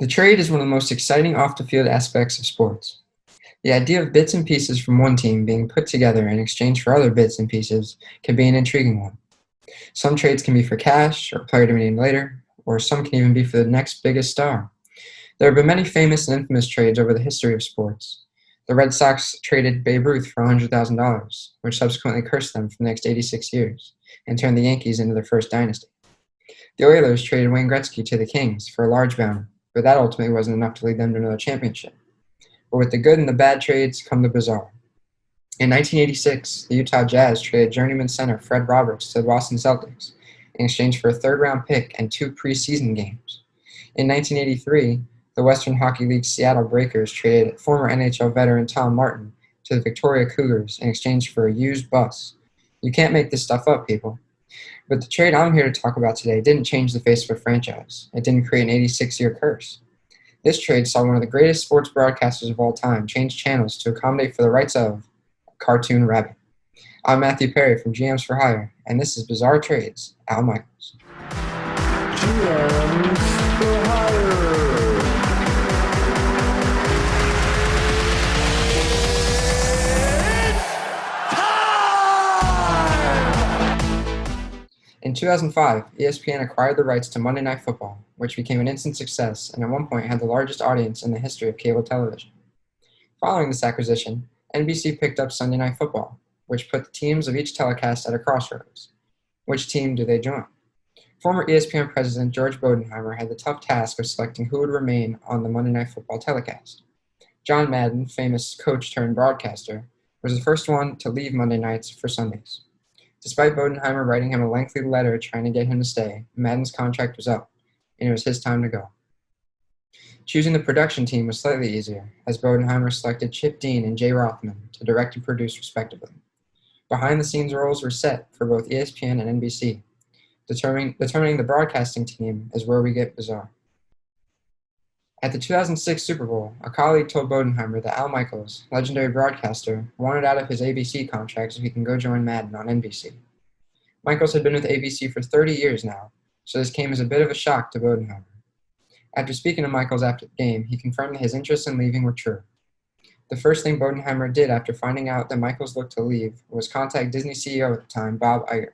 The trade is one of the most exciting off-the-field aspects of sports. The idea of bits and pieces from one team being put together in exchange for other bits and pieces can be an intriguing one. Some trades can be for cash or a player to be named later, or some can even be for the next biggest star. There have been many famous and infamous trades over the history of sports. The Red Sox traded Babe Ruth for $100,000, which subsequently cursed them for the next 86 years and turned the Yankees into their first dynasty. The Oilers traded Wayne Gretzky to the Kings for a large bounty, but that ultimately wasn't enough to lead them to another championship. But with the good and the bad trades come the bizarre. In 1986, the Utah Jazz traded journeyman center Fred Roberts to the Boston Celtics in exchange for a third-round pick and 2 preseason games. In 1983, the Western Hockey League Seattle Breakers traded former NHL veteran Tom Martin to the Victoria Cougars in exchange for a used bus. You can't make this stuff up, people. But the trade I'm here to talk about today didn't change the face of a franchise. It didn't create an 86-year curse. This trade saw one of the greatest sports broadcasters of all time change channels to accommodate for the rights of a cartoon rabbit. I'm Matthew Perry from GMs for Hire, and this is Bizarre Trades, Al Michaels. GMs for Hire. In 2005, ESPN acquired the rights to Monday Night Football, which became an instant success and at one point had the largest audience in the history of cable television. Following this acquisition, NBC picked up Sunday Night Football, which put the teams of each telecast at a crossroads. Which team do they join? Former ESPN president George Bodenheimer had the tough task of selecting who would remain on the Monday Night Football telecast. John Madden, famous coach turned broadcaster, was the first one to leave Monday nights for Sundays. Despite Bodenheimer writing him a lengthy letter trying to get him to stay, Madden's contract was up, and it was his time to go. Choosing the production team was slightly easier, as Bodenheimer selected Chip Dean and Jay Rothman to direct and produce respectively. Behind-the-scenes roles were set for both ESPN and NBC. Determining the broadcasting team is where we get bizarre. At the 2006 Super Bowl, a colleague told Bodenheimer that Al Michaels, legendary broadcaster, wanted out of his ABC contract so he can go join Madden on NBC. Michaels had been with ABC for 30 years now, so this came as a bit of a shock to Bodenheimer. After speaking to Michaels after the game, he confirmed that his interests in leaving were true. The first thing Bodenheimer did after finding out that Michaels looked to leave was contact Disney CEO at the time, Bob Iger.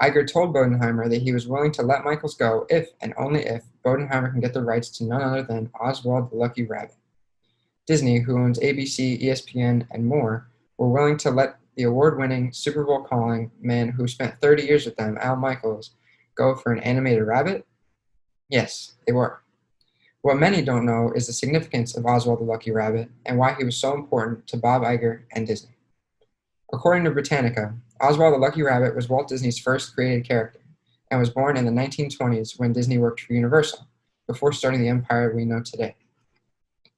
Iger told Bodenheimer that he was willing to let Michaels go if, and only if, Bodenheimer can get the rights to none other than Oswald the Lucky Rabbit. Disney, who owns ABC, ESPN, and more, were willing to let the award-winning, Super Bowl calling man who spent 30 years with them, Al Michaels, go for an animated rabbit? Yes, they were. What many don't know is the significance of Oswald the Lucky Rabbit and why he was so important to Bob Iger and Disney. According to Britannica, Oswald the Lucky Rabbit was Walt Disney's first created character and was born in the 1920s when Disney worked for Universal, before starting the empire we know today.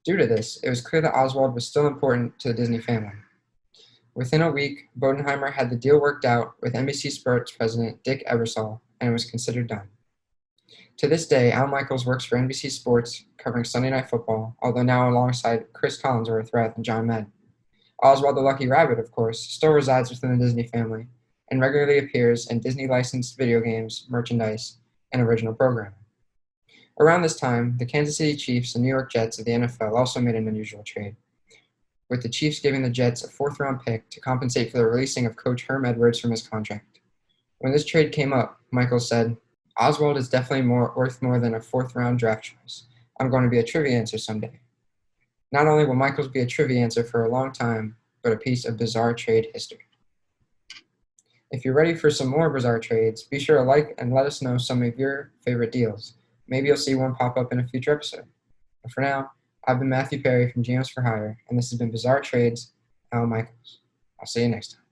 Due to this, it was clear that Oswald was still important to the Disney family. Within a week, Bodenheimer had the deal worked out with NBC Sports president Dick Ebersol, and it was considered done. To this day, Al Michaels works for NBC Sports, covering Sunday Night Football, although now alongside Chris Collinsworth rather than John Madden. Oswald the Lucky Rabbit, of course, still resides within the Disney family and regularly appears in Disney-licensed video games, merchandise, and original programming. Around this time, the Kansas City Chiefs and New York Jets of the NFL also made an unusual trade, with the Chiefs giving the Jets a 4th-round pick to compensate for the releasing of coach Herm Edwards from his contract. When this trade came up, Michaels said, "Oswald is definitely worth more than a 4th-round draft choice. I'm going to be a trivia answer someday." Not only will Michaels be a trivia answer for a long time, but a piece of bizarre trade history. If you're ready for some more bizarre trades, be sure to like and let us know some of your favorite deals. Maybe you'll see one pop up in a future episode. But for now, I've been Matthew Perry from GMs for Hire, and this has been Bizarre Trades, Al Michaels. I'll see you next time.